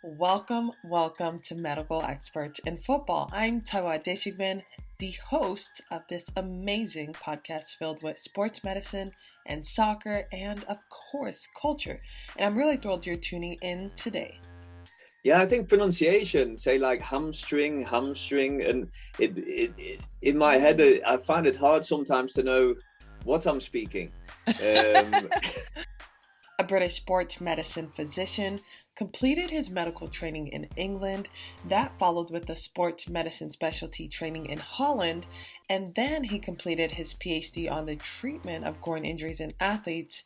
Welcome to Medical Experts in Football. I'm Taiwa Desigman, the host of this amazing podcast filled with sports medicine and soccer and, of course, culture. And I'm really thrilled you're tuning in today. Yeah, I think pronunciation, say like hamstring, and it in my head, I find it hard sometimes to know what I'm speaking. A British sports medicine physician, completed his medical training in England. That followed with a sports medicine specialty training in Holland, and then he completed his PhD on the treatment of groin injuries in athletes.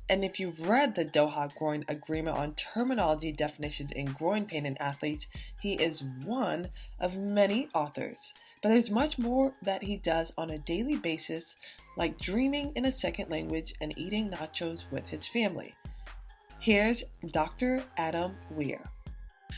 And if you've read the Doha Groin Agreement on terminology definitions in groin pain in athletes, he is one of many authors. But there's much more that he does on a daily basis, like dreaming in a second language and eating nachos with his family. Here's Dr. Adam Weir.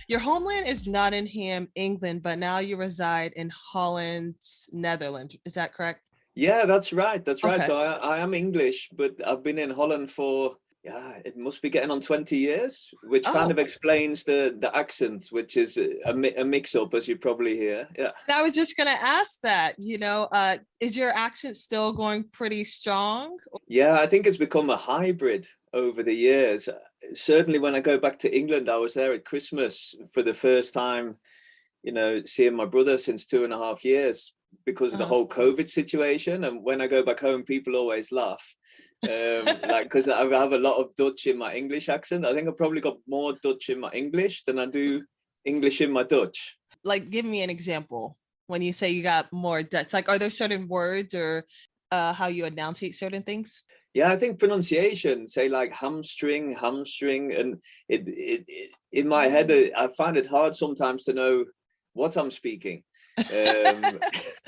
Your homeland is Nottingham, England, but now you reside in Holland, Netherlands. Is that correct? Yeah, that's right. Okay. So I am English, but I've been in Holland for, it must be getting on 20 years, which kind of explains the accent, which is a mix-up, as you probably hear. Yeah. I was just going to ask that, is your accent still going pretty strong? Yeah, I think it's become a hybrid over the years. Certainly when I go back to England, I was there at Christmas for the first time, seeing my brother since 2.5 years because of the whole COVID situation. And when I go back home, people always laugh. Because I have a lot of Dutch in my English accent. I think I probably got more Dutch in my English than I do English in my Dutch. Like, give me an example when you say you got more Dutch. Like, are there certain words or how you enunciate certain things? Yeah, I think pronunciation, say like hamstring, and it in my head, I find it hard sometimes to know what I'm speaking.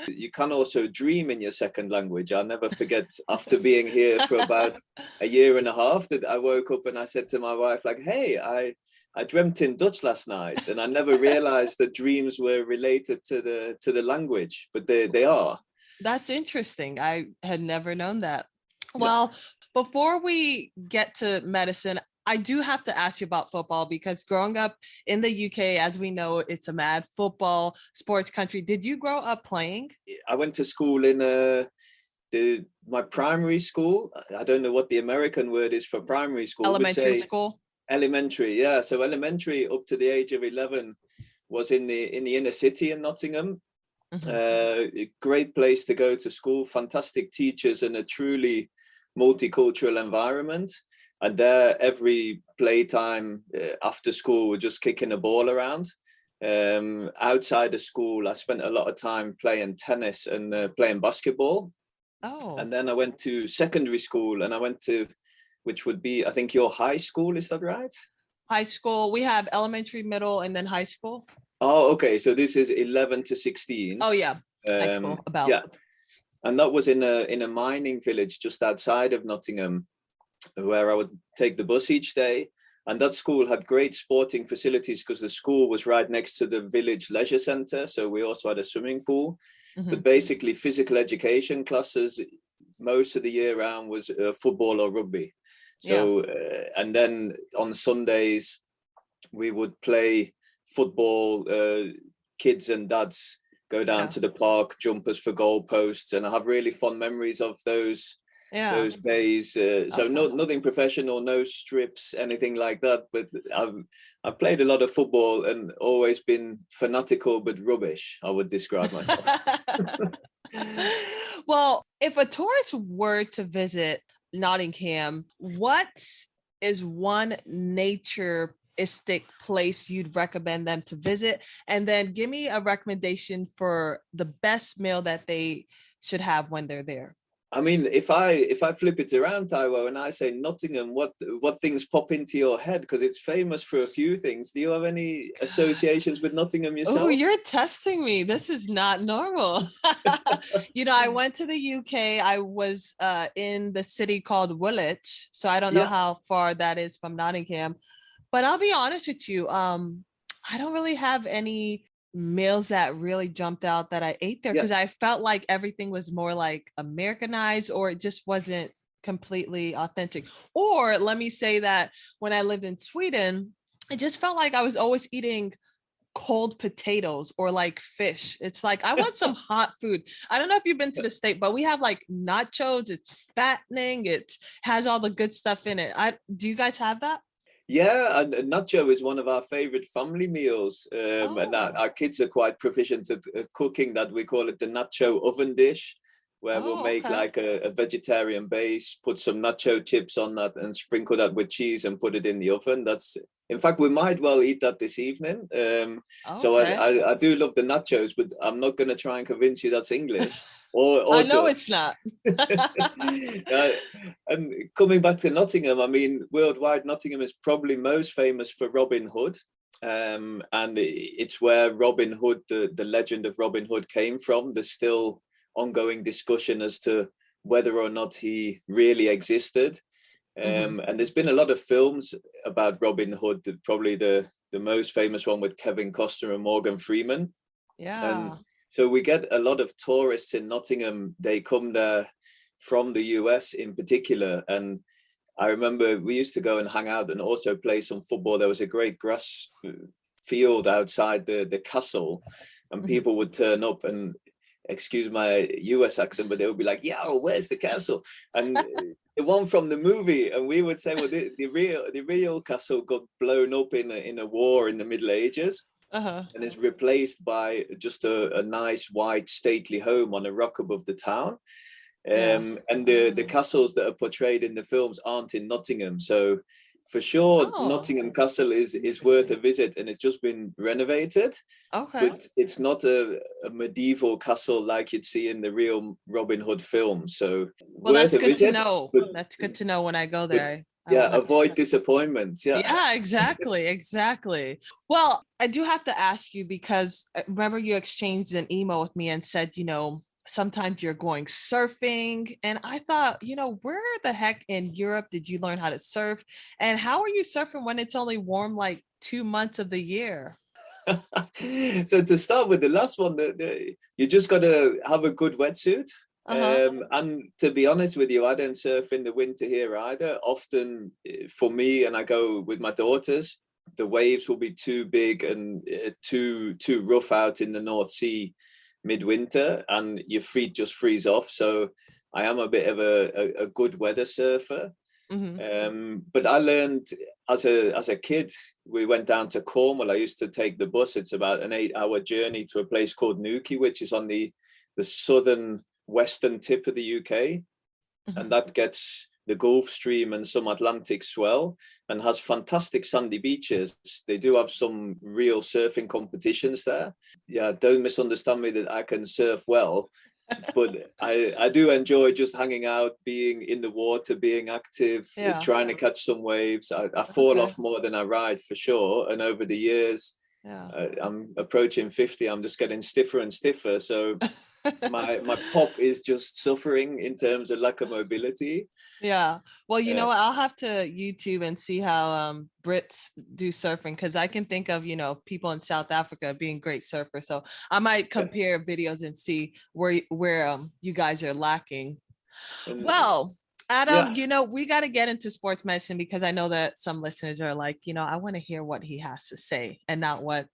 You can also dream in your second language. I'll never forget, after being here for about 1.5 years, that I woke up and I said to my wife, like, hey, I dreamt in Dutch last night, and I never realized that dreams were related to the language, but they are. That's interesting. I had never known that. Well, before we get to medicine, I do have to ask you about football, because growing up in the UK, as we know, it's a mad football sports country. Did you grow up playing? I went to school in my primary school. I don't know what the American word is for primary school. Elementary school? Elementary, yeah. So elementary up to the age of 11 was in the inner city in Nottingham. Mm-hmm. A great place to go to school, fantastic teachers, and a truly multicultural environment. And there, every playtime after school, we're just kicking a ball around. Outside of school, I spent a lot of time playing tennis and playing basketball. Oh. And then I went to secondary school, and I went to, which would be, I think, your high school, is that right? High school. We have elementary, middle, and then high school. Oh, okay. So this is 11 to 16. Oh, yeah. High school, about. Yeah. And that was in a mining village just outside of Nottingham, where I would take the bus each day. And that school had great sporting facilities because the school was right next to the village leisure centre. So we also had a swimming pool. Mm-hmm. But basically physical education classes most of the year round was football or rugby. So, and then on Sundays, we would play football, kids and dads go down to the park, jumpers for goalposts, and I have really fond memories of those days. So nothing professional, no strips, anything like that. But I've played a lot of football and always been fanatical but rubbish, I would describe myself. Well, if a tourist were to visit Nottingham, what is one naturistic place you'd recommend them to visit? And then give me a recommendation for the best meal that they should have when they're there. I mean, if I flip it around, Taiwo, and I say Nottingham, what things pop into your head? Because it's famous for a few things. Do you have any associations with Nottingham yourself? Oh, you're testing me. This is not normal. I went to the UK. I was in the city called Woolwich. So I don't know how far that is from Nottingham. But I'll be honest with you. I don't really have any meals that really jumped out that I ate there, because I felt like everything was more like Americanized, or it just wasn't completely authentic. Or let me say that when I lived in Sweden, it just felt like I was always eating cold potatoes or like fish. It's like, I want some hot food. I don't know if you've been to the state, but we have like nachos. It's fattening. It has all the good stuff in it. Do you guys have that? Yeah, and nacho is one of our favorite family meals. And Oh, our kids are quite proficient at cooking that. We call it the nacho oven dish, where we'll make okay. like a vegetarian base, put some nacho chips on that and sprinkle that with cheese and put it in the oven. In fact, we might well eat that this evening. So Okay. I do love the nachos, but I'm not going to try and convince you that's English or I know Dutch. it's not. And coming back to Nottingham, I mean, worldwide, Nottingham is probably most famous for Robin Hood. And it's where Robin Hood, the legend of Robin Hood, came from. There's still ongoing discussion as to whether or not he really existed. And there's been a lot of films about Robin Hood, probably the most famous one with Kevin Costner and Morgan Freeman. Yeah. And so we get a lot of tourists in Nottingham. They come there from the US in particular. And I remember we used to go and hang out and also play some football. There was a great grass field outside the castle, and people would turn up and, excuse my US accent, but they would be like, yo, where's the castle? And the one from the movie. And we would say, well, the real castle got blown up in a war in the Middle Ages. And is replaced by just a nice white stately home on a rock above the town. And the castles that are portrayed in the films aren't in Nottingham. So for sure, Nottingham Castle is worth a visit, and it's just been renovated. Okay. But it's not a medieval castle like you'd see in the real Robin Hood film. So Well, worth that's a good to visit. know. But, That's good to know when I go but there. I yeah, will have to avoid check. disappointments. Yeah. Yeah, exactly. Exactly. Well, I do have to ask you because remember you exchanged an email with me and said, sometimes you're going surfing. And I thought, where the heck in Europe did you learn how to surf? And how are you surfing when it's only warm like 2 months of the year? So to start with the last one, you just got to have a good wetsuit. Uh-huh. And to be honest with you, I don't surf in the winter here either. Often for me, and I go with my daughters, the waves will be too big and too rough out in the North Sea midwinter, and your feet just freeze off. So I am a bit of a good weather surfer. But I learned as a kid. We went down to Cornwall. I used to take the bus. It's about an 8-hour journey to a place called Newquay, which is on the southern western tip of the UK, and that gets the Gulf Stream and some Atlantic swell, and has fantastic sandy beaches. They do have some real surfing competitions there. Yeah, don't misunderstand me that I can surf well, but I do enjoy just hanging out, being in the water, being active, trying to catch some waves. I fall off more than I ride for sure, and over the years, I'm approaching 50. I'm just getting stiffer and stiffer. So my pop is just suffering in terms of lack of mobility. Yeah. Well, what? I'll have to YouTube and see how Brits do surfing, because I can think of, people in South Africa being great surfers. So I might compare videos and see where you guys are lacking. Well, Adam, we got to get into sports medicine, because I know that some listeners are like, I want to hear what he has to say and not what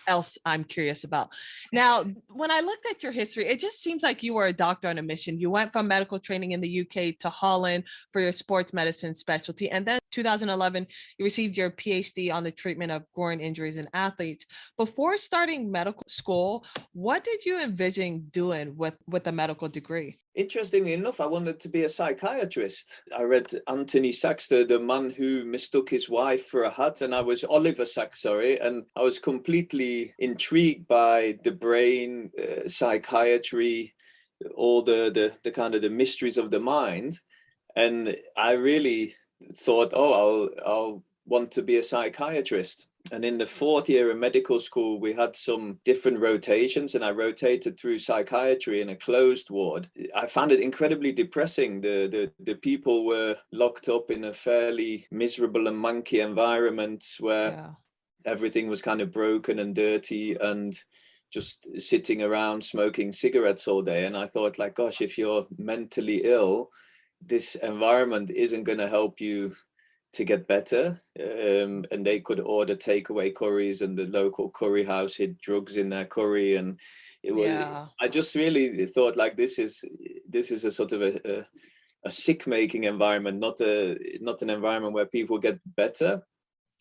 else I'm curious about. Now, when I looked at your history, it just seems like you were a doctor on a mission. You went from medical training in the UK to Holland for your sports medicine specialty. And then 2011, you received your PhD on the treatment of groin injuries in athletes. Before starting medical school, what did you envision doing with a medical degree? Interestingly enough, I wanted to be a psychiatrist. I read Anthony Sachs, the man who mistook his wife for a hat, and I was Oliver Sacks, sorry, and I was completely intrigued by the brain, psychiatry, all the kind of the mysteries of the mind, and I really thought, I'll want to be a psychiatrist. And in the fourth year of medical school, we had some different rotations, and I rotated through psychiatry in a closed ward. I found it incredibly depressing. The people were locked up in a fairly miserable and manky environment where everything was kind of broken and dirty and just sitting around smoking cigarettes all day. And I thought, like, gosh, if you're mentally ill, this environment isn't going to help you to get better, and they could order takeaway curries, and the local curry house hid drugs in their curry, and it was. Yeah. I just really thought like this is a sort of a sick making environment, not an environment where people get better.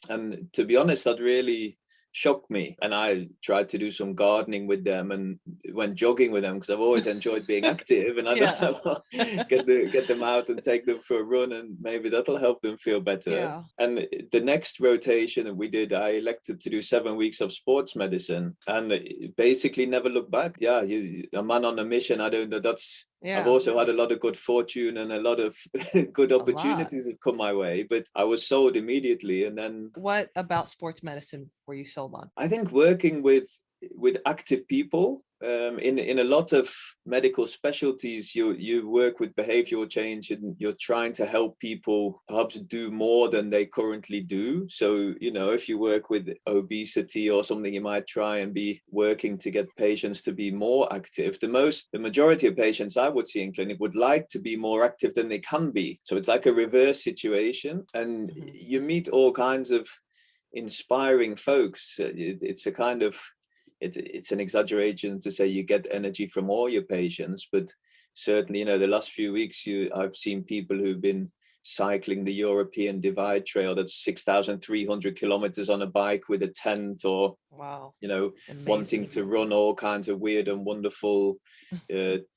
And to be honest, that really shocked me. And I tried to do some gardening with them and went jogging with them because I've always enjoyed being active. And I thought, get them out and take them for a run, and maybe that'll help them feel better. Yeah. And the next rotation that we did, I elected to do 7 weeks of sports medicine, and basically never looked back. Yeah, a man on a mission. I don't know. That's. Yeah. I've also had a lot of good fortune and a lot of good opportunities that come my way, but I was sold immediately. And then, what about sports medicine were you sold on? I think working with active people. In a lot of medical specialties, you work with behavioral change, and you're trying to help people perhaps do more than they currently do. So, if you work with obesity or something, you might try and be working to get patients to be more active. The majority of patients I would see in clinic would like to be more active than they can be. So it's like a reverse situation, and you meet all kinds of inspiring folks. It's a kind of, it's an exaggeration to say you get energy from all your patients, but certainly, the last few weeks, I've seen people who've been cycling the European Divide Trail, that's 6,300 kilometers on a bike with a tent, or wanting to run all kinds of weird and wonderful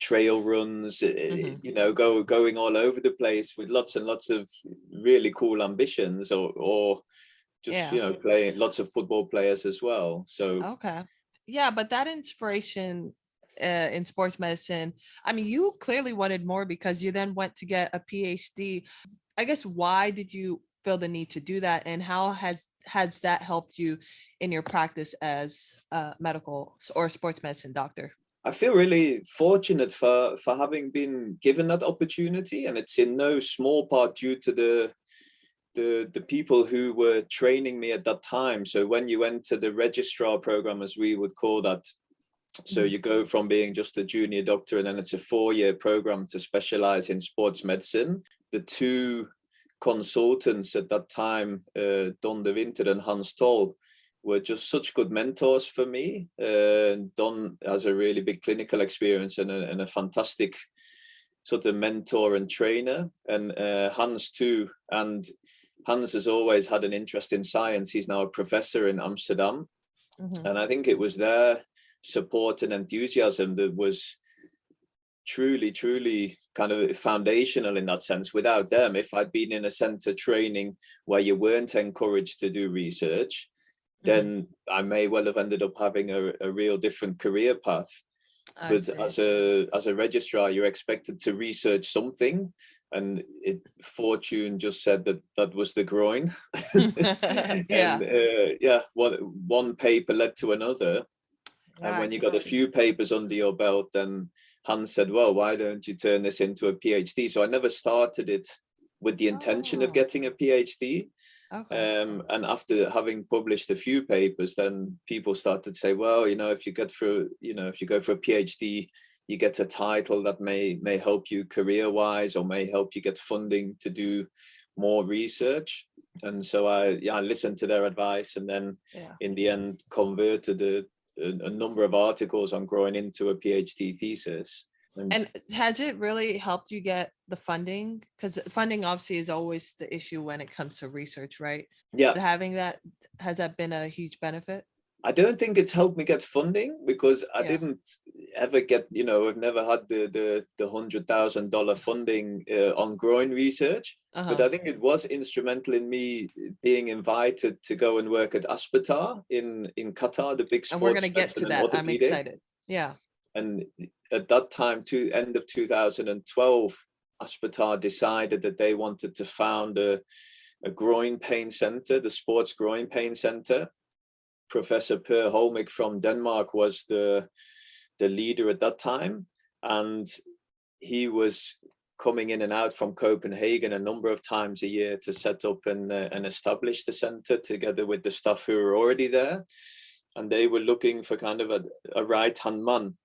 trail runs, going all over the place with lots and lots of really cool ambitions, or just playing, lots of football players as well. So yeah, but that inspiration in sports medicine, I mean, you clearly wanted more because you then went to get a PhD. I guess, why did you feel the need to do that, and how has that helped you in your practice as a medical or sports medicine doctor? I feel really fortunate for having been given that opportunity, and it's in no small part due to the people who were training me at that time. So when you enter the registrar program, as we would call that, so you go from being just a junior doctor, and then it's a 4-year program to specialize in sports medicine. The two consultants at that time, Don de Winter and Hans Toll, were just such good mentors for me. Don has a really big clinical experience and a fantastic sort of mentor and trainer, and Hans too. And Hans has always had an interest in science. He's now a professor in Amsterdam. And I think it was their support and enthusiasm that was truly, truly kind of foundational in that sense. Without them, if I'd been in a center training where you weren't encouraged to do research, then I may well have ended up having a real different career path. But as a registrar, you're expected to research something, and fortune just said that was the groin. And one paper led to another. And when you got a few papers under your belt, then Hans said, well, why don't you turn this into a PhD? So I never started it with the intention of getting a PhD. And after having published a few papers, then people started to say, well, if you go for a PhD, you get a title that may help you career-wise, or may help you get funding to do more research. And so I listened to their advice, and then in the end converted a number of articles on groin into a PhD thesis. And has it really helped you get the funding? Because funding obviously is always the issue when it comes to research, right? Yeah. But having that, has that been a huge benefit? I don't think it's helped me get funding, because I didn't ever get, I've never had the $100,000 funding on groin research. But I think it was instrumental in me being invited to go and work at Aspertar in Qatar, the big sports. And we're going to get to that. I'm excited. Yeah. And at that time, end of 2012, Aspertar decided that they wanted to found a groin pain center, the Sports Groin Pain Center. Professor Per Hölmich from Denmark was the leader at that time, and he was coming in and out from Copenhagen a number of times a year to set up and establish the center together with the staff who were already there. And they were looking for kind of a right-hand man.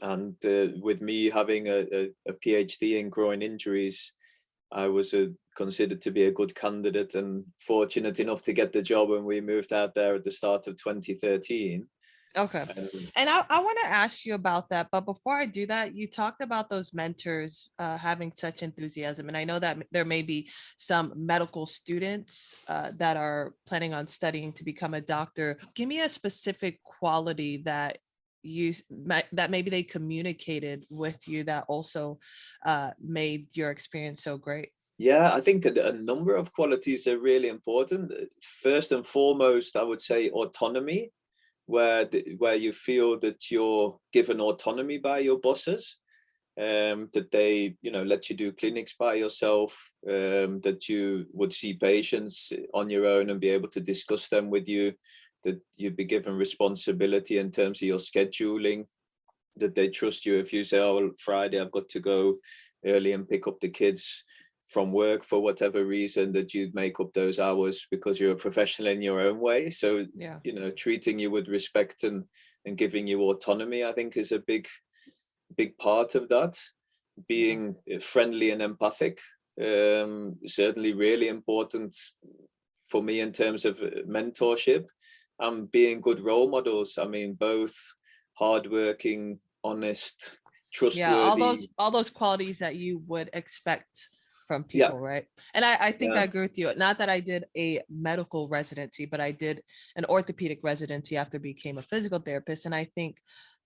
And with me having a PhD in groin injuries, I was considered to be a good candidate and fortunate enough to get the job when we moved out there at the start of 2013. Okay. And I want to ask you about that. But before I do that, you talked about those mentors having such enthusiasm. And I know that there may be some medical students that are planning on studying to become a doctor. Give me a specific quality that maybe they communicated with you that also made your experience so great. Yeah, I think a number of qualities are really important. First and foremost, I would say autonomy, where you feel that you're given autonomy by your bosses, that they, let you do clinics by yourself, that you would see patients on your own and be able to discuss them with you, that you'd be given responsibility in terms of your scheduling, that they trust you. If you say, oh, well, Friday I've got to go early and pick up the kids from work for whatever reason, that you'd make up those hours because you're a professional in your own way. So, yeah, treating you with respect and giving you autonomy, I think, is a big part of that. Being friendly and empathic, certainly really important for me in terms of mentorship, and being good role models. I mean, both hardworking, honest, trustworthy. Yeah, all those qualities that you would expect from people, right? And I think I agree with you. Not that I did a medical residency, but I did an orthopedic residency after I became a physical therapist. And I think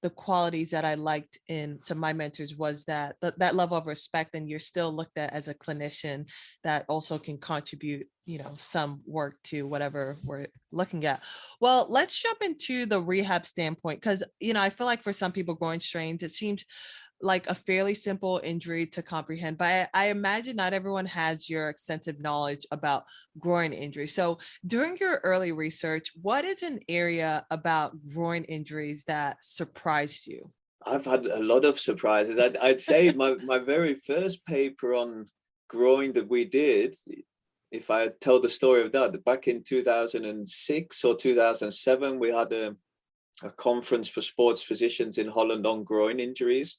the qualities that I liked to my mentors was that level of respect, and you're still looked at as a clinician that also can contribute, some work to whatever we're looking at. Well, let's jump into the rehab standpoint, because, I feel like for some people, groin strains, it seems like a fairly simple injury to comprehend, but I imagine not everyone has your extensive knowledge about groin injury. So during your early research, what is an area about groin injuries that surprised you? I've had a lot of surprises. I'd say my very first paper on groin that we did, if I tell the story of that, back in 2006 or 2007, we had a conference for sports physicians in Holland on groin injuries.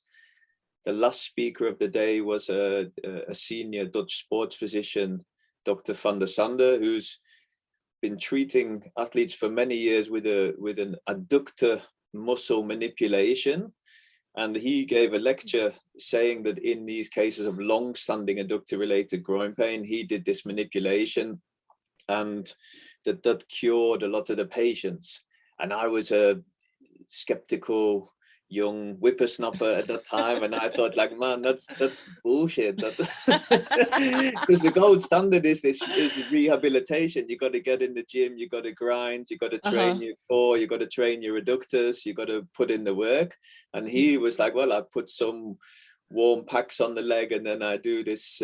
The last speaker of the day was a senior Dutch sports physician, Dr. van der Sande, who's been treating athletes for many years with an adductor muscle manipulation. And he gave a lecture saying that in these cases of long-standing adductor-related groin pain, he did this manipulation and that cured a lot of the patients. And I was a skeptical young whippersnapper at that time, and I thought, like, man, that's bullshit. Because the gold standard is rehabilitation. You got to get in the gym, you got to grind, you got to train your core, you got to train your adductors, you got to put in the work. And he was like, well, I put some warm packs on the leg and then I do this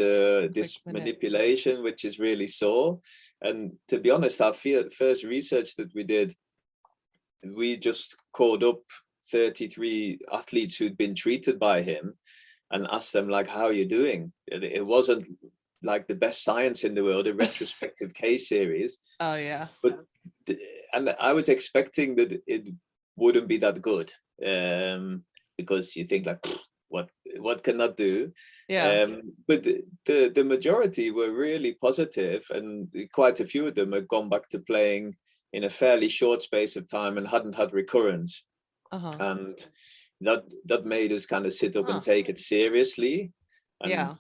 manipulation, which is really sore. And to be honest, our first research that we did, we just called up 33 athletes who'd been treated by him and asked them, like, how are you doing? It wasn't like the best science in the world, a retrospective case series. Oh yeah. And I was expecting that it wouldn't be that good, because you think, like, what can that do? Yeah. But the majority were really positive, and quite a few of them had gone back to playing in a fairly short space of time and hadn't had recurrence. And that made us kind of sit up and take it seriously. And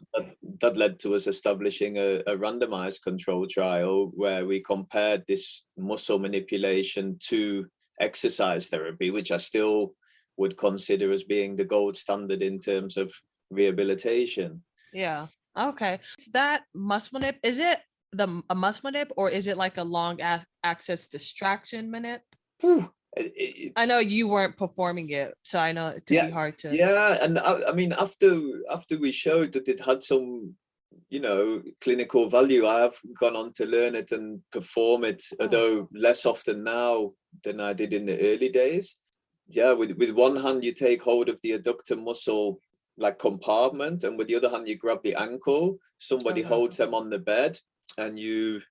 that led to us establishing a randomized control trial where we compared this muscle manipulation to exercise therapy, which I still would consider as being the gold standard in terms of rehabilitation. Yeah. Okay. Is that muscle manip? Is it a muscle manip, or is it like a long axis distraction manip? I know you weren't performing it, so I know it could be hard to. Yeah, and I mean, after we showed that it had some, clinical value, I have gone on to learn it and perform it, although less often now than I did in the early days. Yeah, with one hand you take hold of the adductor muscle, like, compartment, and with the other hand you grab the ankle. Somebody holds them on the bed, and you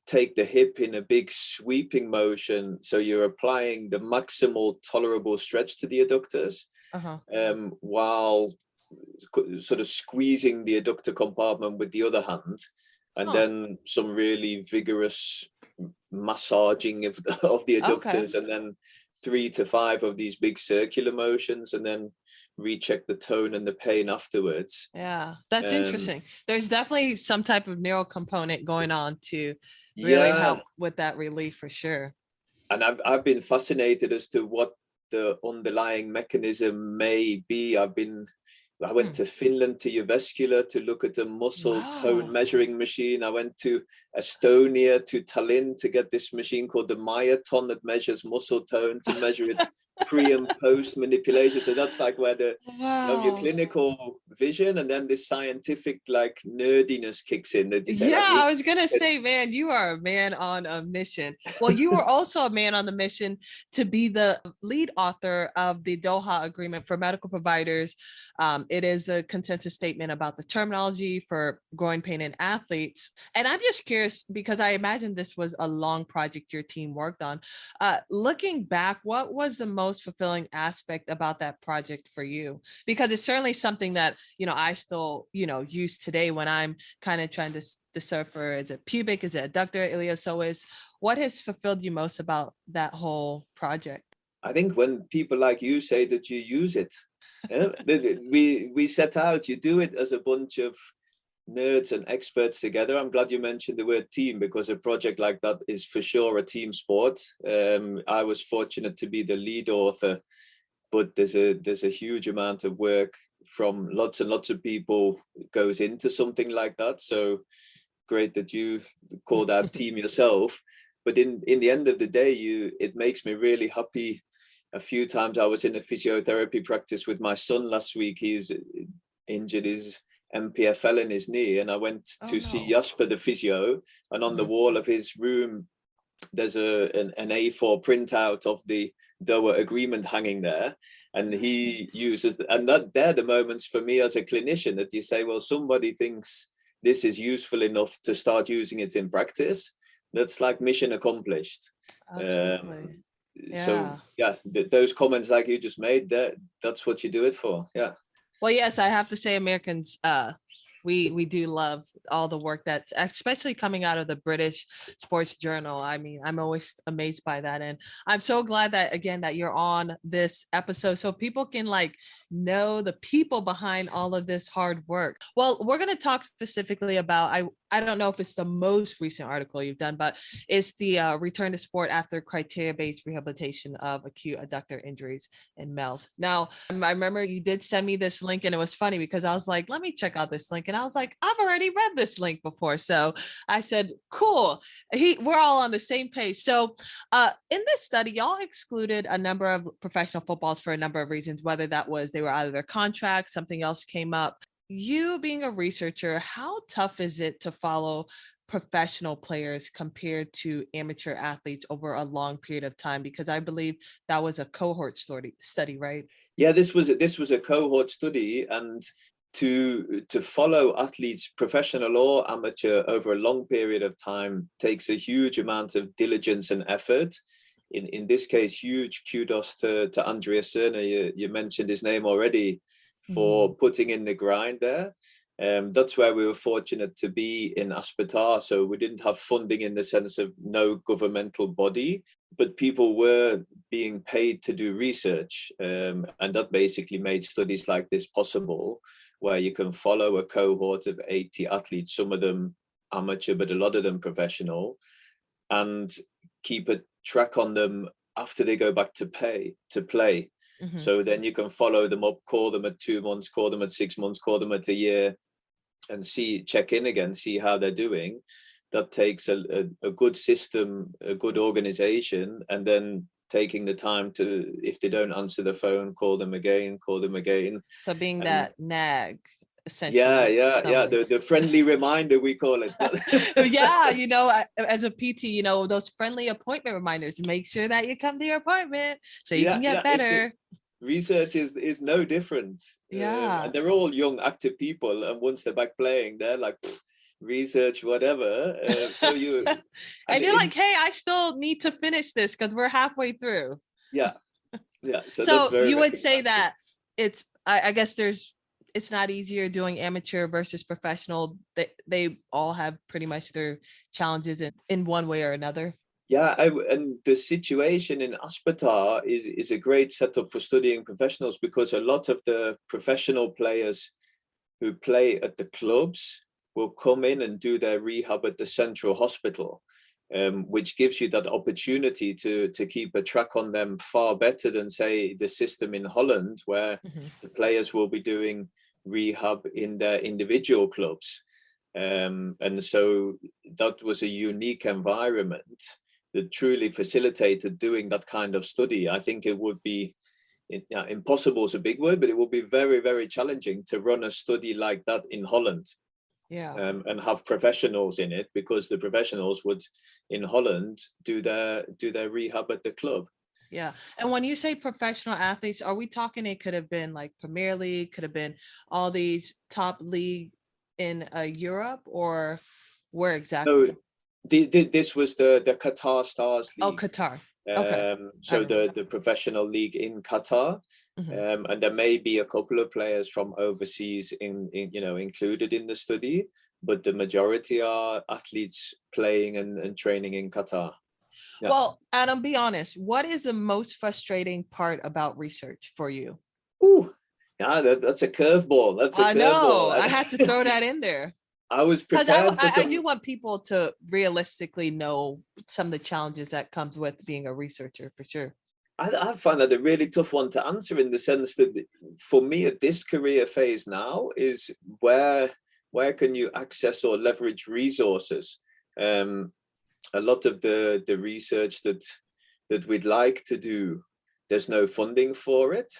take the hip in a big sweeping motion, so you're applying the maximal tolerable stretch to the adductors, while sort of squeezing the adductor compartment with the other hand. and then some really vigorous massaging of the adductors, and then 3 to 5 of these big circular motions, and then recheck the tone and the pain afterwards. Yeah, that's interesting. There's definitely some type of neural component going on to really help with that relief for sure. And I've been fascinated as to what the underlying mechanism may be. I went to Finland to Jyväskylä to look at a muscle tone measuring machine. I went to Estonia, to Tallinn, to get this machine called the Myoton that measures muscle tone, to measure it pre and post manipulation. So that's like where the your clinical vision and then this scientific like nerdiness kicks in. That you say, I was gonna say, man, you are a man on a mission. Well, you were also a man on the mission to be the lead author of the Doha Agreement for medical providers. It is a consensus statement about the terminology for groin pain in athletes. And I'm just curious, because I imagine this was a long project your team worked on. Looking back, what was the most fulfilling aspect about that project for you? Because it's certainly something that, I still, use today when I'm kind of trying to decipher, is it pubic, is it adductor, iliopsoas? What has fulfilled you most about that whole project? I think when people like you say that you use it, we set out, you do it as a bunch of nerds and experts together. I'm glad you mentioned the word team, because a project like that is for sure a team sport. I was fortunate to be the lead author, but there's a huge amount of work from lots and lots of people goes into something like that. So great that you called out team yourself. But in the end of the day, it makes me really happy. A few times I was in a physiotherapy practice with my son last week. He's injured his MPFL in his knee, and I went to see Jasper, the physio, and on the wall of his room, there's an A4 printout of the Doha Agreement hanging there, and he uses, and they're the moments for me as a clinician that you say, well, somebody thinks this is useful enough to start using it in practice. That's like mission accomplished. So those comments like you just made, that's what you do it for. Well, yes, I have to say, Americans, we do love all the work that's especially coming out of the British Sports Journal. I mean, I'm always amazed by that. And I'm so glad that, again, that you're on this episode so people can know the people behind all of this hard work. Well, we're going to talk specifically about, I don't know if it's the most recent article you've done, but it's the return to sport after criteria-based rehabilitation of acute adductor injuries in males. Now, I remember you did send me this link, and it was funny because I was like, let me check out this link. And I was like, I've already read this link before. So I said, cool. We're all on the same page. So in this study, y'all excluded a number of professional footballs for a number of reasons, whether that was they were out of their contract, something else came up. You being a researcher, how tough is it to follow professional players compared to amateur athletes over a long period of time? Because I believe that was a cohort study, right? Yeah, this was a cohort study, and to follow athletes, professional or amateur, over a long period of time takes a huge amount of diligence and effort. In this case, huge kudos to Andreas Serner. You mentioned his name already, for putting in the grind there. That's where we were fortunate to be in Aspertar. So we didn't have funding in the sense of no governmental body, but people were being paid to do research. And that basically made studies like this possible, where you can follow a cohort of 80 athletes, some of them amateur, but a lot of them professional, and keep a track on them after they go back to play. So then you can follow them up, call them at 2 months, call them at 6 months, call them at a year, and check in again, see how they're doing. That takes a good system, a good organization, and then taking the time to, if they don't answer the phone, call them again. So being that nag, essentially. Yeah. The friendly reminder, we call it. Yeah, as a PT, those friendly appointment reminders, make sure that you come to your appointment so you can get better. Research is no different. And they're all young, active people. And once they're back playing, they're like, research, whatever. So you... and you're like, hey, I still need to finish this because we're halfway through. Yeah. So that's very, you would say that it's, I guess there's it's not easier doing amateur versus professional? They all have pretty much their challenges in one way or another. Yeah, and the situation in Aspertar is a great setup for studying professionals, because a lot of the professional players who play at the clubs will come in and do their rehab at the central hospital, which gives you that opportunity to keep a track on them far better than, say, the system in Holland, where the players will be doing rehab in their individual clubs. And so that was a unique environment that truly facilitated doing that kind of study. I think it would be, impossible is a big word, but it would be very, very challenging to run a study like that in Holland. Yeah. And have professionals in it, because the professionals would in Holland do their rehab at the club. Yeah. And when you say professional athletes, are we talking it could have been like Premier League, could have been all these top league in Europe, or where exactly? No, this was the Qatar Stars League. Oh, Qatar. Okay. So the professional league in Qatar. And there may be a couple of players from overseas in included in the study, but the majority are athletes playing and training in Qatar. Yeah. Well, Adam, be honest. What is the most frustrating part about research for you? Ooh, yeah, that's a curveball. That's a curveball. I know. I had to throw that in there. I was prepared for I do want people to realistically know some of the challenges that comes with being a researcher, for sure. I find that a really tough one to answer, in the sense that for me at this career phase now is where can you access or leverage resources? A lot of the research that we'd like to do, there's no funding for it.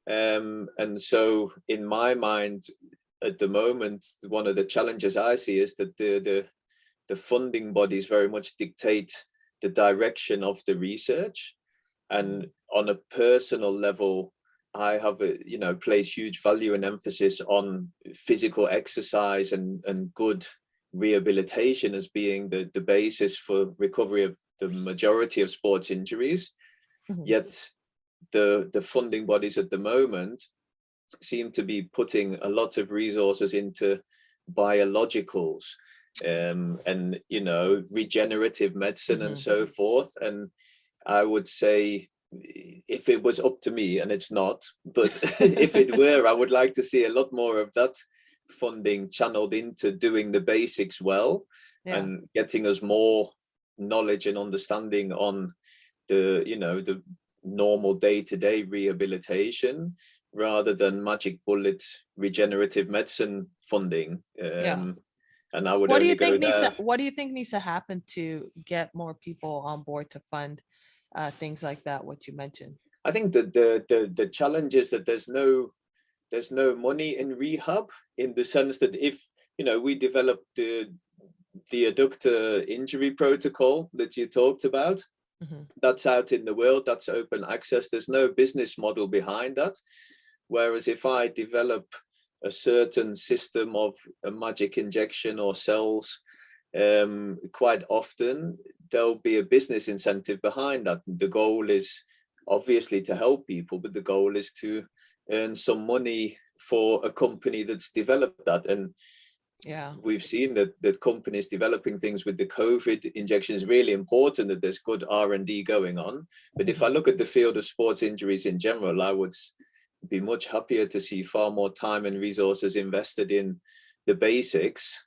And so in my mind at the moment, one of the challenges I see is that the funding bodies very much dictate the direction of the research. And on a personal level, I have place huge value and emphasis on physical exercise and good rehabilitation as being the basis for recovery of the majority of sports injuries. Yet the funding bodies at the moment seem to be putting a lot of resources into biologicals and regenerative medicine and so forth. And I would say, if it was up to me, and it's not, but if it were, I would like to see a lot more of that funding channeled into doing the basics well, and getting us more knowledge and understanding on the normal day-to-day rehabilitation, rather than magic bullet regenerative medicine funding. And I would what do you think needs to happen to get more people on board to fund things like that, what you mentioned? I think that the challenge is that there's no money in rehab, in the sense that if we develop the Adductor injury protocol that you talked about, that's out in the world, that's open access, there's no business model behind that. Whereas if I develop a certain system of a magic injection or cells, quite often there'll be a business incentive behind that. The goal is obviously to help people, but the goal is to earn some money for a company that's developed that. And we've seen that companies developing things with the COVID injection is really important, that there's good R&D going on. But if I look at the field of sports injuries in general, I would be much happier to see far more time and resources invested in the basics,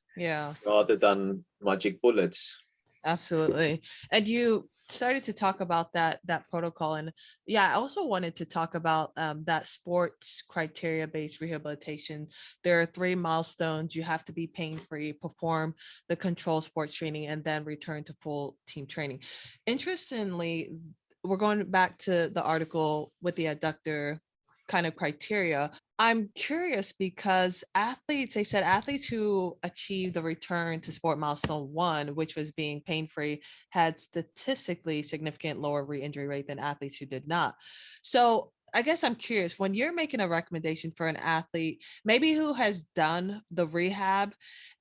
rather than magic bullets. Absolutely. And you started to talk about that protocol, and I also wanted to talk about that sports criteria based rehabilitation. There are 3 milestones. You have to be pain-free, perform the control sports training, and then return to full team training. Interestingly, we're going back to the article with the Adductor kind of criteria. I'm curious because they said athletes who achieved the return to sport milestone 1, which was being pain-free, had statistically significant lower re-injury rate than athletes who did not. So I guess I'm curious, when you're making a recommendation for an athlete, maybe who has done the rehab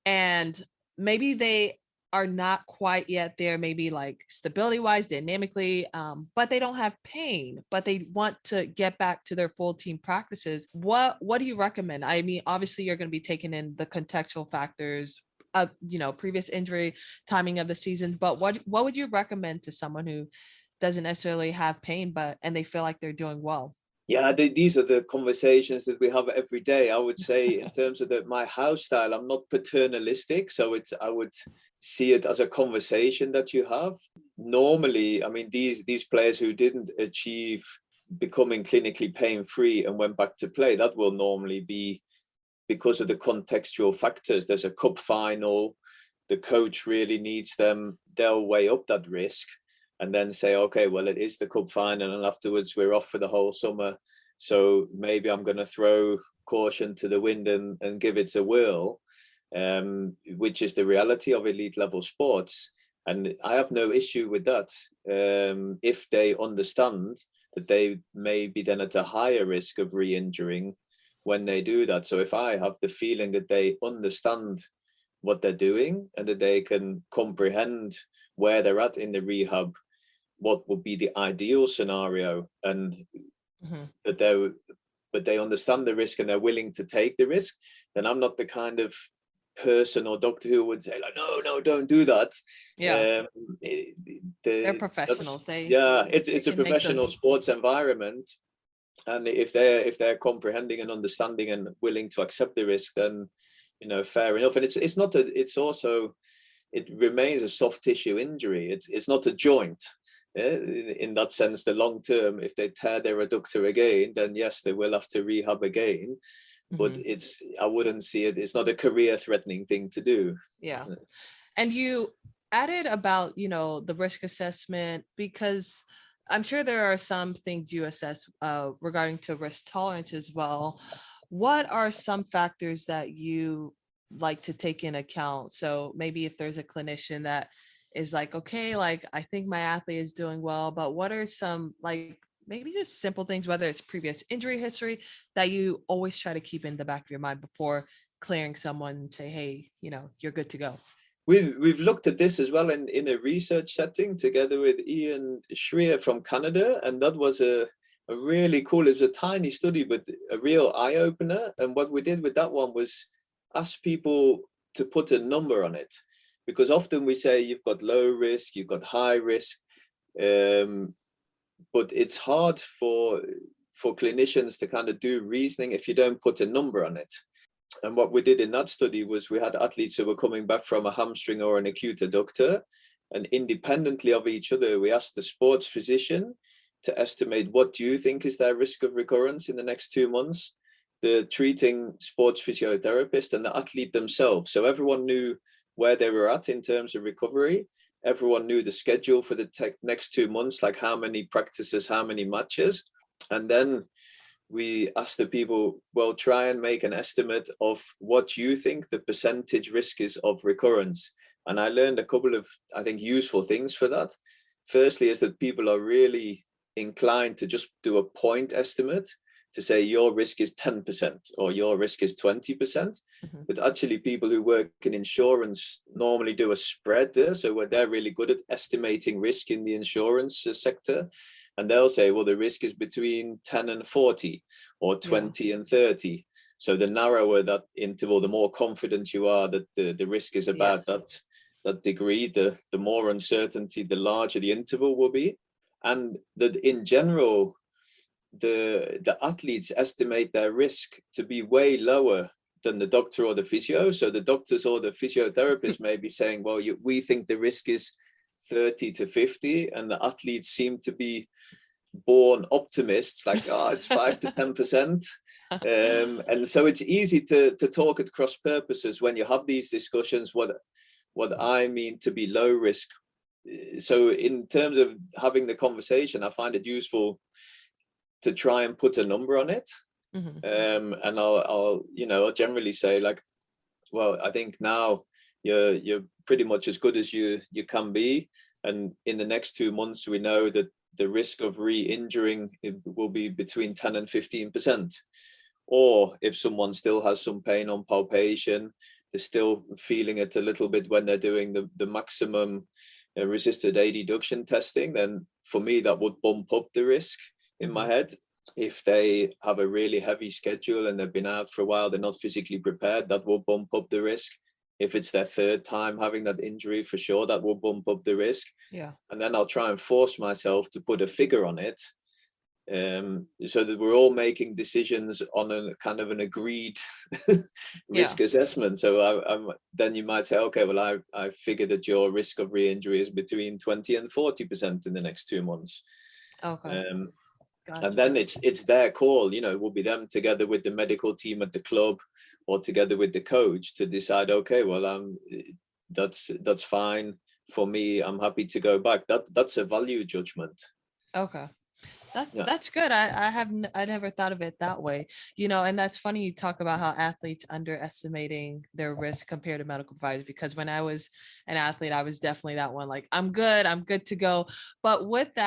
and maybe they are not quite yet there, maybe like stability wise, dynamically, but they don't have pain, but they want to get back to their full team practices. What do you recommend? I mean, obviously you're going to be taking in the contextual factors, previous injury, timing of the season, but what would you recommend to someone who doesn't necessarily have pain, and they feel like they're doing well? Yeah, these are the conversations that we have every day. I would say, in terms of my house style, I'm not paternalistic, so I would see it as a conversation that you have. Normally, I mean, these players who didn't achieve becoming clinically pain-free and went back to play, that will normally be because of the contextual factors. There's a cup final, the coach really needs them, they'll weigh up that risk and then say, okay, well, it is the cup final, and afterwards we're off for the whole summer. So maybe I'm going to throw caution to the wind and give it a whirl, which is the reality of elite level sports. And I have no issue with that. If they understand that they may be then at a higher risk of re-injuring when they do that. So if I have the feeling that they understand what they're doing and that they can comprehend where they're at in the rehab, what would be the ideal scenario, and that they understand the risk and they're willing to take the risk, then I'm not the kind of person or doctor who would say like, no, don't do that. Yeah. They're professionals. It's a professional sports environment, and if they're comprehending and understanding and willing to accept the risk, then fair enough. And it remains a soft tissue injury. It's not a joint. In that sense, the long term, if they tear their adductor again, then yes, they will have to rehab again. But I wouldn't see it. It's not a career threatening thing to do. Yeah. And you added about, the risk assessment, because I'm sure there are some things you assess regarding to risk tolerance as well. What are some factors that you like to take in account? So maybe if there's a clinician that is like, okay, like I think my athlete is doing well, but what are some like maybe just simple things, whether it's previous injury history, that you always try to keep in the back of your mind before clearing someone and say, hey, you're good to go? We've looked at this as well in a research setting together with Ian Schreier from Canada, and that was a really cool, it was a tiny study, but a real eye-opener. And what we did with that one was ask people to put a number on it, because often we say you've got low risk, you've got high risk, but it's hard for clinicians to kind of do reasoning if you don't put a number on it. And what we did in that study was we had athletes who were coming back from a hamstring or an acute adductor, and independently of each other, we asked the sports physician to estimate what do you think is their risk of recurrence in the next 2 months, the treating sports physiotherapist, and the athlete themselves. So everyone knew where they were at in terms of recovery. Everyone knew the schedule for the next 2 months, like how many practices, how many matches. And then we asked the people, well, try and make an estimate of what you think the percentage risk is of recurrence. And I learned a couple of, I think, useful things for that. Firstly, is that people are really inclined to just do a point estimate, to say your risk is 10% or your risk is 20%. But actually people who work in insurance normally do a spread there. So where they're really good at estimating risk in the insurance sector. And they'll say, well, the risk is between 10 and 40 or 20 and 30. So the narrower that interval, the more confident you are that the risk is about that degree, the more uncertainty, the larger the interval will be. And that in general, the athletes estimate their risk to be way lower than the doctor or the physio. So the doctors or the physiotherapists may be saying, well, we think the risk is 30 to 50, and the athletes seem to be born optimists, like, it's 5 to 10%. And so it's easy to talk at cross purposes when you have these discussions, what I mean to be low risk. So in terms of having the conversation, I find it useful to try and put a number on it. And I'll generally say, like, well, I think now you're pretty much as good as you can be, and in the next 2 months we know that the risk of re-injuring will be between 10 and 15%. Or if someone still has some pain on palpation, still feeling it a little bit when they're doing the maximum resisted adduction testing, then for me that would bump up the risk in my head. If they have a really heavy schedule and they've been out for a while, they're not physically prepared, that will bump up the risk. If it's their third time having that injury, for sure, that will bump up the risk. Yeah. And then I'll try and force myself to put a figure on it, so that we're all making decisions on a kind of an agreed risk assessment. So then you might say, okay, well, I figured that your risk of re-injury is between 20 and 40% in the next 2 months. Okay. Gotcha. And then it's their call, it will be them together with the medical team at the club or together with the coach to decide, okay, well, that's fine for me. I'm happy to go back. That's a value judgment. Okay. That's good. I never thought of it that way, and that's funny you talk about how athletes underestimating their risk compared to medical providers, because when I was an athlete, I was definitely that one, like, I'm good to go. But with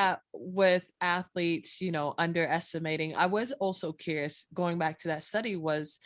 athletes, underestimating, I was also curious, going back to that study, was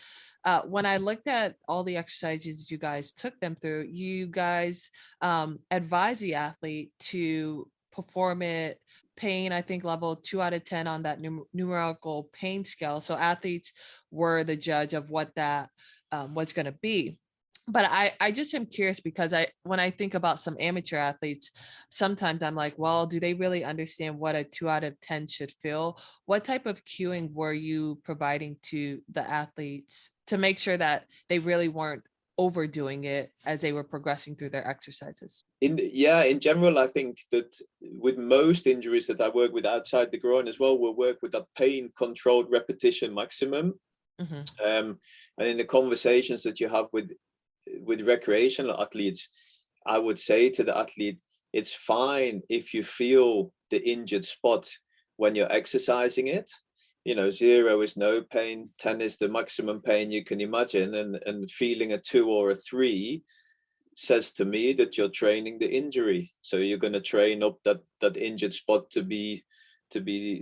when I looked at all the exercises you guys took them through, you guys advise the athlete to perform it pain, I think level 2 out of 10 on that numerical pain scale. So athletes were the judge of what that was going to be. But I just am curious, because when I think about some amateur athletes, sometimes I'm like, well, do they really understand what a 2 out of 10 should feel? What type of cueing were you providing to the athletes to make sure that they really weren't overdoing it as they were progressing through their exercises? In general, I think that with most injuries that I work with outside the groin as well, we'll work with that pain controlled repetition maximum. And in the conversations that you have with recreational athletes, I would say to the athlete, it's fine if you feel the injured spot when you're exercising it. 0 is no pain, 10 is the maximum pain you can imagine, and feeling a 2 or a 3 says to me that you're training the injury. So you're going to train up that injured spot to be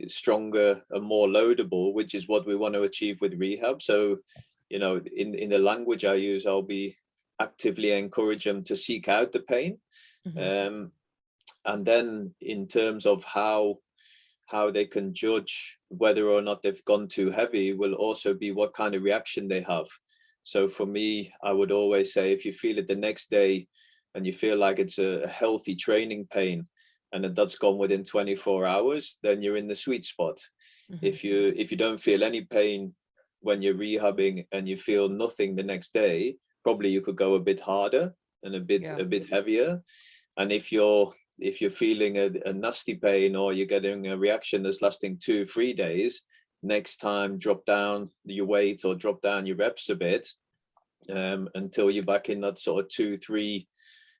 stronger and more loadable, which is what we want to achieve with rehab. So, in the language I use, I'll be actively encourage them to seek out the pain. And then in terms of how they can judge whether or not they've gone too heavy will also be what kind of reaction they have. So for me, I would always say, if you feel it the next day and you feel like it's a healthy training pain and that's gone within 24 hours, then you're in the sweet spot. If you don't feel any pain when you're rehabbing and you feel nothing the next day, probably you could go a bit harder and a bit heavier. And if you're feeling a nasty pain, or you're getting a reaction that's lasting 2-3 days, next time drop down your weight or drop down your reps a bit, until you're back in that sort of 2-3,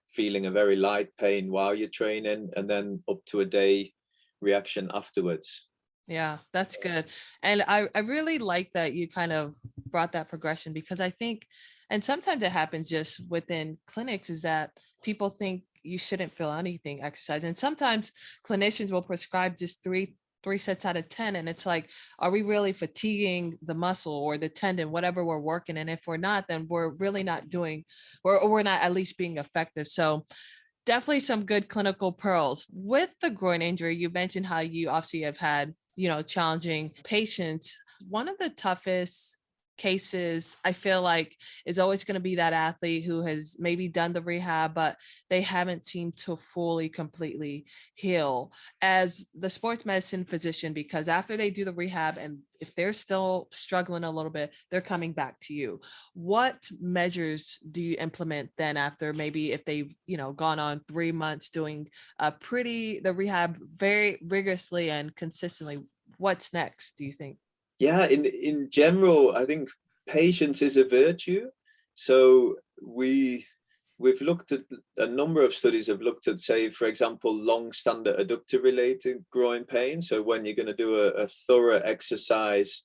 feeling a very light pain while you're training, and then up to a day reaction afterwards. Yeah, that's good. And I really like that you kind of brought that progression, because I think, and sometimes it happens just within clinics, is that people think you shouldn't feel anything exercise. And sometimes clinicians will prescribe just three sets out of 10. And it's like, are we really fatiguing the muscle or the tendon, whatever we're working? And if we're not, then we're really not doing, or we're not at least being effective. So definitely some good clinical pearls. With the groin injury, you mentioned how you obviously have had, challenging patients. One of the toughest cases, I feel like, is always going to be that athlete who has maybe done the rehab, but they haven't seemed to fully, completely heal. As the sports medicine physician, because after they do the rehab, and if they're still struggling a little bit, they're coming back to you. What measures do you implement then, after maybe if they've, gone on 3 months doing the rehab very rigorously and consistently? What's next, do you think? Yeah, in general, I think patience is a virtue. So we've looked at a number of studies have looked at, say, for example, long-standing adductor related groin pain. So when you're going to do a thorough exercise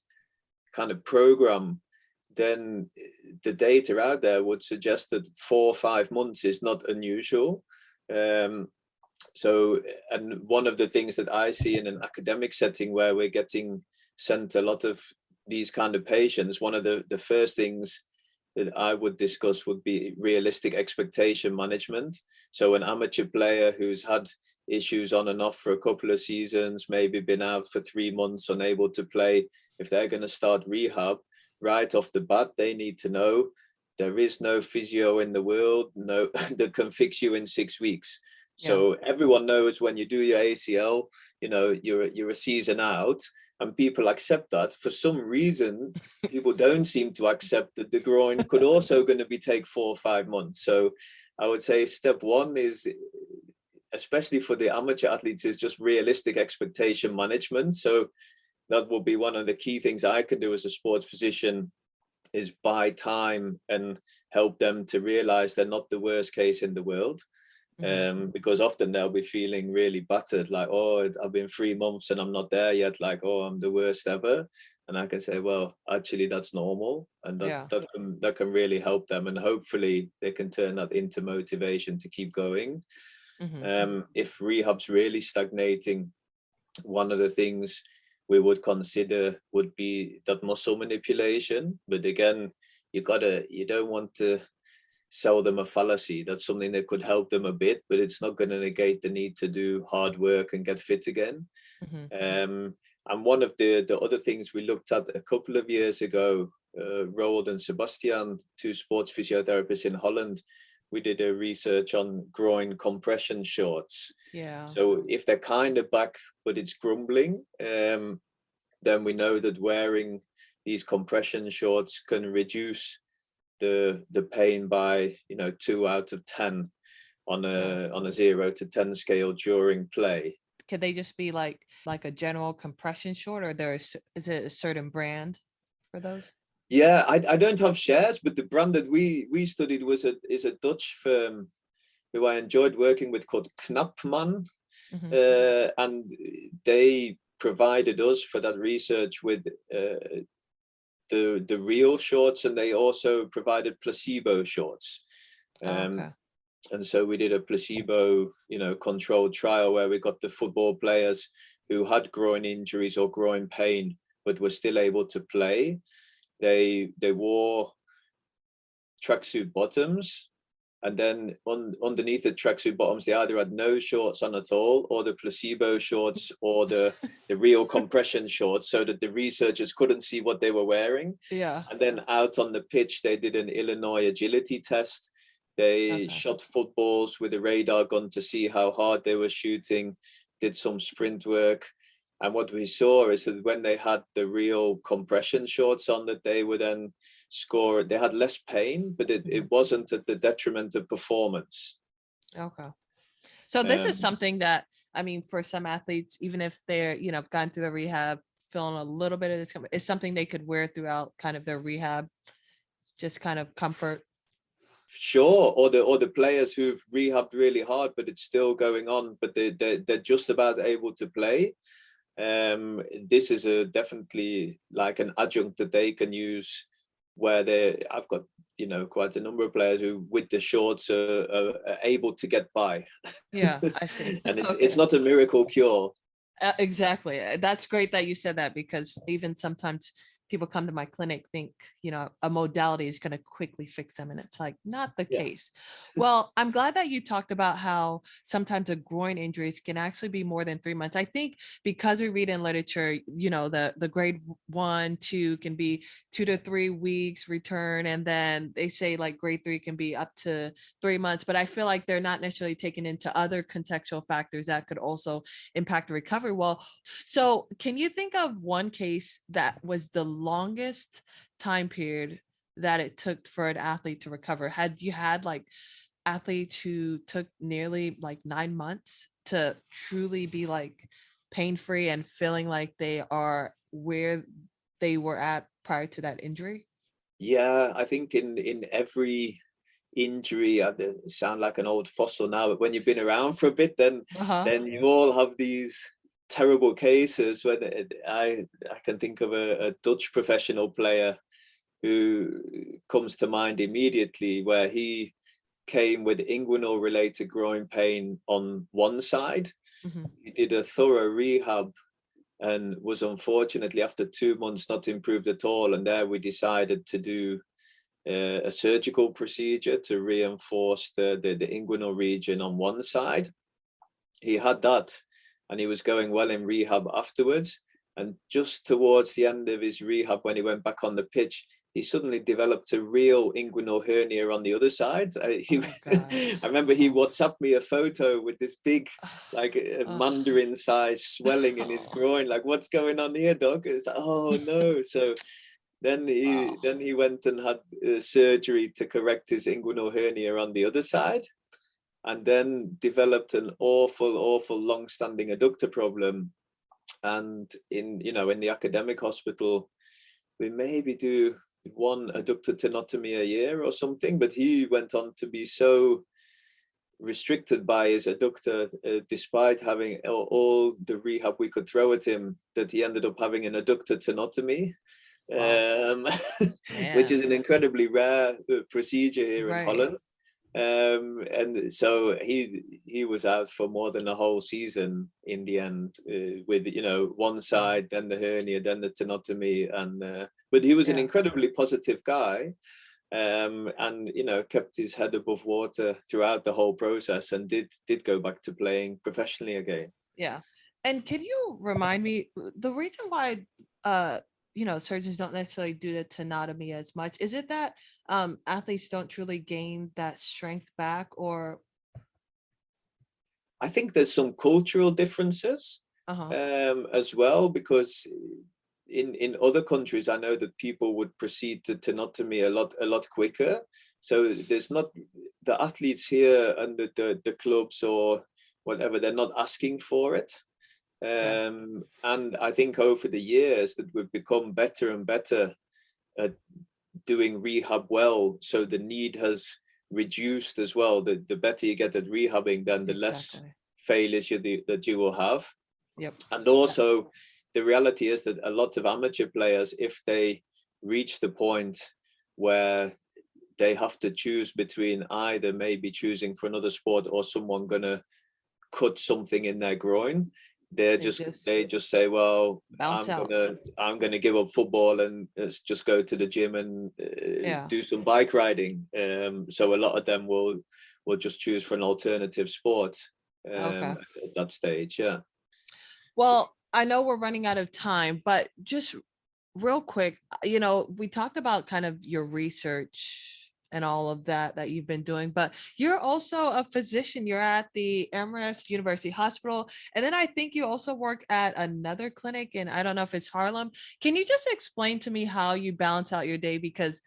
kind of program, then the data out there would suggest that 4 or 5 months is not unusual. So, and one of the things that I see in an academic setting where we're getting sent a lot of these kind of patients, one of the first things that I would discuss would be realistic expectation management. So an amateur player who's had issues on and off for a couple of seasons, maybe been out for 3 months, unable to play, if they're going to start rehab, right off the bat, they need to know there is no physio in the world that can fix you in 6 weeks. So everyone knows when you do your ACL, you're a season out, and people accept that. For some reason, people don't seem to accept that the groin could also going to be take 4 or 5 months. So I would say step one is, especially for the amateur athletes, is just realistic expectation management. So that will be one of the key things I can do as a sports physician, is buy time and help them to realize they're not the worst case in the world. Because often they'll be feeling really battered, like, oh, I've been 3 months and I'm not there yet, like, oh, I'm the worst ever. And I can say, well, actually that's normal, and that can really help them, and hopefully they can turn that into motivation to keep going. If rehab's really stagnating, one of the things we would consider would be that muscle manipulation. But again, you don't want to sell them a fallacy. That's something that could help them a bit, but it's not going to negate the need to do hard work and get fit again. And one of the other things we looked at a couple of years ago, Roald and Sebastian, 2 sports physiotherapists in Holland, we did a research on groin compression shorts. So if they're kind of back, but it's grumbling, then we know that wearing these compression shorts can reduce the pain by 2 out of 10 on a 0 to 10 scale during play. Could they just be like a general compression short, or is it a certain brand for those? Yeah, I don't have shares, but the brand that we studied is a Dutch firm who I enjoyed working with, called Knapman, and they provided us for that research with the real shorts, and they also provided placebo shorts. And so we did a placebo, controlled trial where we got the football players who had groin injuries or groin pain, but were still able to play. They wore tracksuit bottoms, and then underneath the tracksuit bottoms, they either had no shorts on at all, or the placebo shorts, or the real compression shorts, so that the researchers couldn't see what they were wearing. And then out on the pitch, they did an Illinois agility test. They shot footballs with a radar gun to see how hard they were shooting, did some sprint work. And what we saw is that when they had the real compression shorts on, that they would then score. They had less pain, but it wasn't at the detriment of performance. So this is something that, I mean, for some athletes, even if they're, gone through the rehab, feeling a little bit of discomfort, is something they could wear throughout kind of their rehab, just kind of comfort. Sure, or the players who've rehabbed really hard, but it's still going on, but they're just about able to play. This is definitely like an adjunct that they can use, where I've got quite a number of players who with the shorts are able to get by. I see. And it's not a miracle cure. Exactly. That's great that you said that, because even sometimes people come to my clinic, think, a modality is going to quickly fix them. And it's like, not the case. Well, I'm glad that you talked about how sometimes a groin injuries can actually be more than 3 months. I think because we read in literature, the grade 1, 2 can be 2 to 3 weeks return. And then they say like grade 3 can be up to 3 months, but I feel like they're not necessarily taken into other contextual factors that could also impact the recovery. Well, so can you think of one case that was the longest time period that it took for an athlete to recover? Had you had like athletes who took nearly like 9 months to truly be like pain-free and feeling like they are where they were at prior to that injury? Yeah, I think in every injury, I sound like an old fossil now, but when you've been around for a bit, then you all have these terrible cases. When I can think of a Dutch professional player who comes to mind immediately, where he came with inguinal related groin pain on one side. He did a thorough rehab and was unfortunately after 2 months not improved at all, and there we decided to do a surgical procedure to reinforce the inguinal region on one side. He had that, and he was going well in rehab afterwards. And just towards the end of his rehab, when he went back on the pitch, he suddenly developed a real inguinal hernia on the other side. I remember he WhatsApped me a photo with this big, like mandarin size swelling in his groin. Like, what's going on here, doc? It's like, oh no. So then he went and had surgery to correct his inguinal hernia on the other side, and then developed an awful long-standing adductor problem. And in the academic hospital, we maybe do one adductor tenotomy a year or something, but he went on to be so restricted by his adductor, despite having all the rehab we could throw at him, that he ended up having an adductor tenotomy. Wow. Which is an incredibly rare procedure here in Holland. And so he was out for more than a whole season in the end, with one side, then the hernia, then the tenotomy, and but he was an incredibly positive guy, and kept his head above water throughout the whole process, and did go back to playing professionally again. Yeah. And can you remind me the reason why surgeons don't necessarily do the tenotomy as much? Is it that athletes don't truly gain that strength back, or? I think there's some cultural differences as well, because in other countries, I know that people would proceed to tenotomy a lot quicker. So there's not, the athletes here and the clubs or whatever, they're not asking for it. And I think over the years that we've become better and better at doing rehab well, so the need has reduced as well. The better you get at rehabbing, then the less failures that you will have. Yep. And also the reality is that a lot of amateur players, if they reach the point where they have to choose between either maybe choosing for another sport or someone gonna cut something in their groin, they just say, well, I'm gonna give up football and just go to the gym and do some bike riding. So a lot of them will just choose for an alternative sport at that stage. Yeah. Well, I know we're running out of time, but just real quick, we talked about kind of your research and all of that you've been doing, but you're also a physician. You're at the Erasmus University Hospital. And then I think you also work at another clinic, and I don't know if it's Haarlem. Can you just explain to me how you balance out your day? Because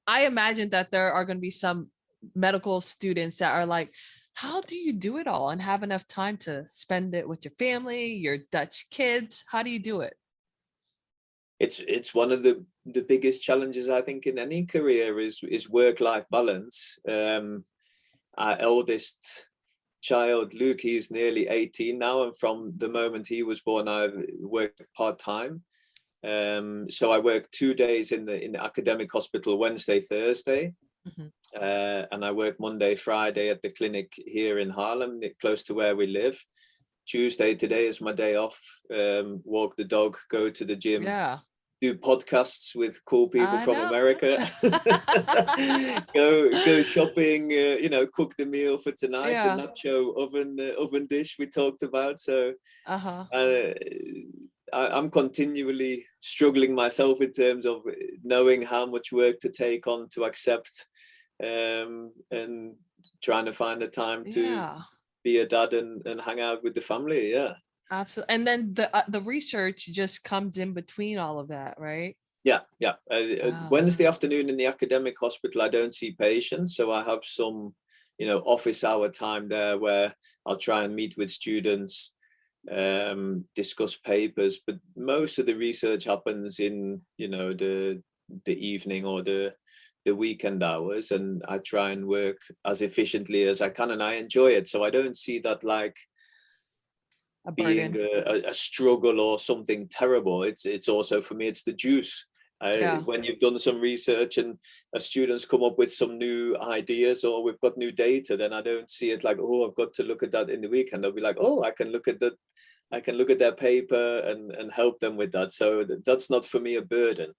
I imagine that there are going to be some medical students that are like, how do you do it all and have enough time to spend it with your family, your Dutch kids? How do you do it? It's one of the biggest challenges, I think, in any career is work-life balance. Our eldest child, Luke, he's nearly 18 now, and from the moment he was born, I've worked part-time. So I work 2 days in the academic hospital, Wednesday, Thursday. And I work Monday, Friday at the clinic here in Haarlem, close to where we live. Tuesday, today is my day off. Walk the dog, go to the gym, do podcasts with cool people from America, go shopping, cook the meal for tonight, the nacho oven dish we talked about. So I'm continually struggling myself in terms of knowing how much work to take on to accept, and trying to find the time to be a dad and hang out with the family. Yeah, absolutely. And then the research just comes in between all of that, right? Yeah. Wednesday afternoon in the academic hospital, I don't see patients, so I have some office hour time there where I'll try and meet with students, discuss papers, but most of the research happens in the evening or the weekend hours, and I try and work as efficiently as I can, and I enjoy it. So I don't see that like being a struggle or something terrible. It's also, for me, it's the juice. When you've done some research and students come up with some new ideas, or we've got new data, then I don't see it like, oh, I've got to look at that in the weekend. They'll be like, oh, I can look at their paper and help them with that. So that's not for me a burden.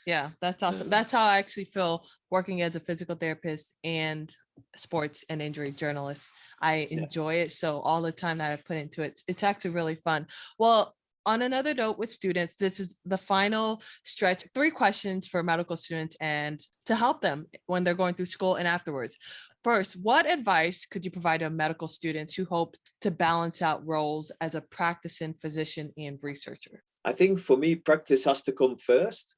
Yeah, that's awesome. That's how I actually feel working as a physical therapist and sports and injury journalist. I enjoy it. So all the time that I put into it, it's actually really fun. Well, on another note with students, this is the final stretch, 3 questions for medical students and to help them when they're going through school and afterwards. First, what advice could you provide to medical students who hope to balance out roles as a practicing physician and researcher? I think for me, practice has to come first.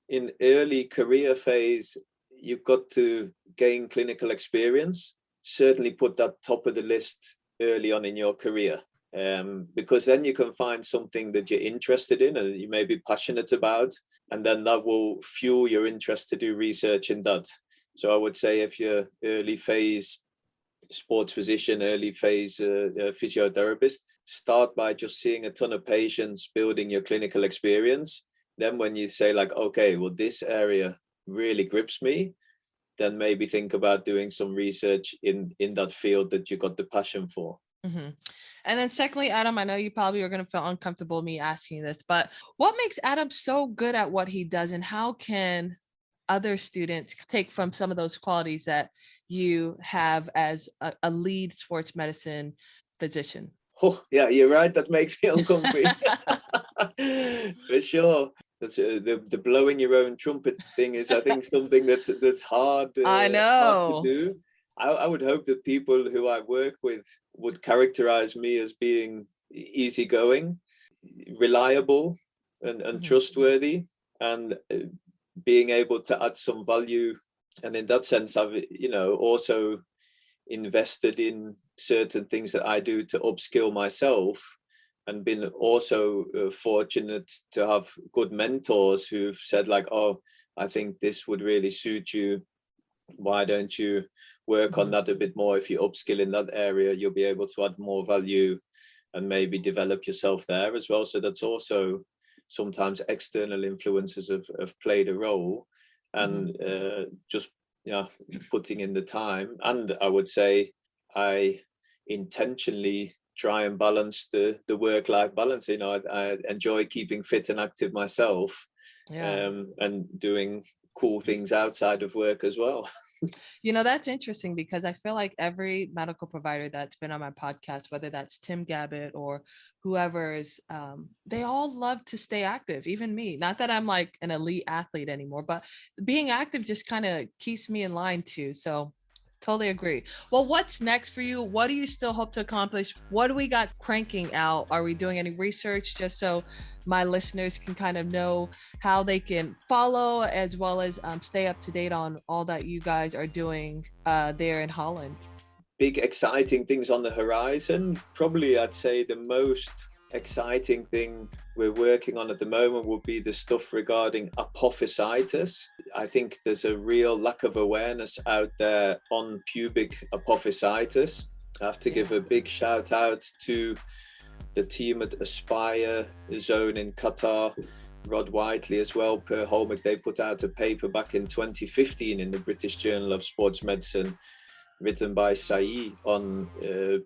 In early career phase, you've got to gain clinical experience. Certainly put that top of the list early on in your career, because then you can find something that you're interested in and you may be passionate about, and then that will fuel your interest to do research in that. So I would say if you're early phase sports physician, early phase physiotherapist, start by just seeing a ton of patients, building your clinical experience. Then when you say like, okay, well, this area really grips me, then maybe think about doing some research in that field that you got the passion for. Mm-hmm. And then secondly, Adam, I know you probably are going to feel uncomfortable me asking this, but what makes Adam so good at what he does, and how can other students take from some of those qualities that you have as a lead sports medicine physician? Oh, yeah, you're right. That makes me uncomfortable. For sure. That's the blowing your own trumpet thing is, I think, something that's hard. I know. Hard to do. I would hope that people who I work with would characterize me as being easygoing, reliable, and trustworthy, and being able to add some value. And in that sense, I've also invested in certain things that I do to upskill myself, and been also fortunate to have good mentors who've said like, oh, I think this would really suit you. Why don't you work on that a bit more? If you upskill in that area, you'll be able to add more value and maybe develop yourself there as well. So that's also sometimes external influences have played a role, and just putting in the time. And I would say I intentionally try and balance the work-life balance. I enjoy keeping fit and active myself, and doing cool things outside of work as well. That's interesting, because I feel like every medical provider that's been on my podcast, whether that's Tim Gabbett or whoever is, they all love to stay active, even me. Not that I'm like an elite athlete anymore, but being active just kind of keeps me in line too. So totally agree. Well, what's next for you? What do you still hope to accomplish? What do we got cranking out? Are we doing any research, just so my listeners can kind of know how they can follow, as well as stay up to date on all that you guys are doing there in Holland? Big exciting things on the horizon. Probably I'd say the most exciting thing we're working on at the moment will be the stuff regarding apophysitis. I think there's a real lack of awareness out there on pubic apophysitis. I have to give a big shout out to the team at Aspire Zone in Qatar, Rod Whiteley as well, per Hölmich. They put out a paper back in 2015 in the British Journal of Sports Medicine, written by Saeed, on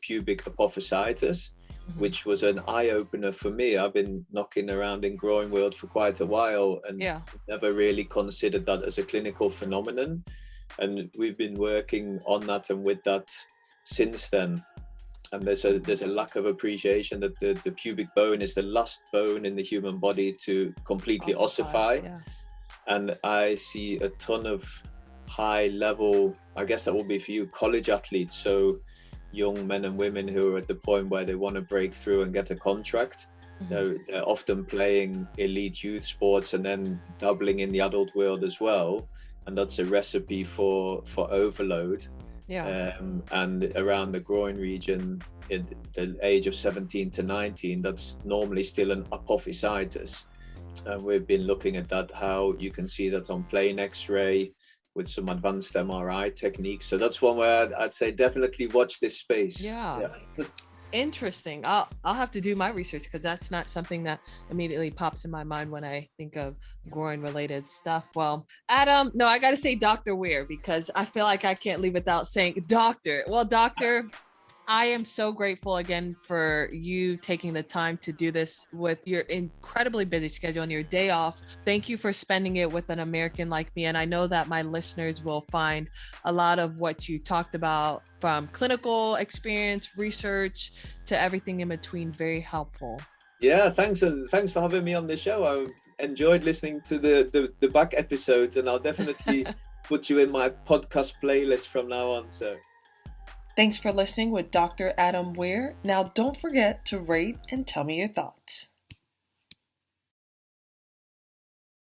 pubic apophysitis, which was an eye-opener for me. I've been knocking around in groin world for quite a while and never really considered that as a clinical phenomenon. And we've been working on that and with that since then. And there's a lack of appreciation that the pubic bone is the last bone in the human body to completely ossify. And I see a ton of high level, I guess that will be for you, college athletes. So young men and women who are at the point where they want to break through and get a contract. They're often playing elite youth sports and then dabbling in the adult world as well. And that's a recipe for overload. And around the groin region, in the age of 17 to 19, that's normally still an apophysitis. And we've been looking at that, how you can see that on plain X-ray with some advanced MRI techniques. So that's one where I'd say definitely watch this space. Interesting. I'll have to do my research, because that's not something that immediately pops in my mind when I think of groin related stuff. Well, Adam, no, I got to say Dr. Weir, because I feel like I can't leave without saying doctor. Well, doctor, I am so grateful again for you taking the time to do this with your incredibly busy schedule and your day off. Thank you for spending it with an American like me. And I know that my listeners will find a lot of what you talked about, from clinical experience, research, to everything in between, very helpful. Yeah, thanks. And thanks for having me on the show. I enjoyed listening to the back episodes, and I'll definitely put you in my podcast playlist from now on. So thanks for listening with Dr. Adam Weir. Now don't forget to rate and tell me your thoughts.